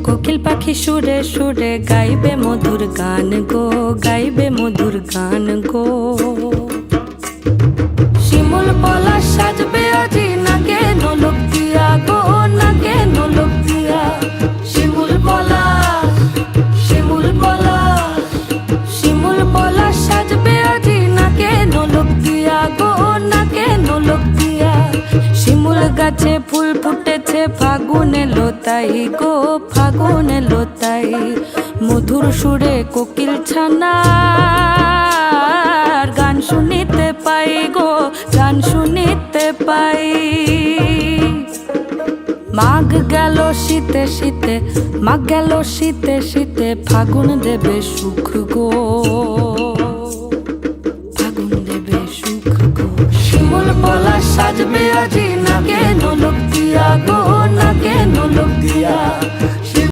কোকিল পাখি সুরে সুরে গাইবে মধুর গান গো, গাইবে মধুর গান গো। শিমুল পলাশ সাজবে আজি নাকে নোলক দিয়া গো, নাকে নোলক দিয়া। শিমুল পলাশ, শিমুল পলাশ, শিমুল পলাশ সাজবে আজি নাকে নোলক দিয়া গো, নাকে নোলক দিয়া। শিমুল গাছে ফুল ফুটেছে ফাগুন এলো তাই গো, ফাগুন এলো তাই। মধুর সুরে কোকিল ছানার গান শুনিতে পাই গো, গান শুনিতে পাই। মাঘ গেল শীতে শীতে, মাঘ গেল শীতে শীতে, ফাগুন দেবে সুখ গো, ফাগুন দেবে সুখ গো। শিমুল পলাশ সাজবে আজি নাকে নোলক দিয়া গো, নাকে নোলক দিয়া।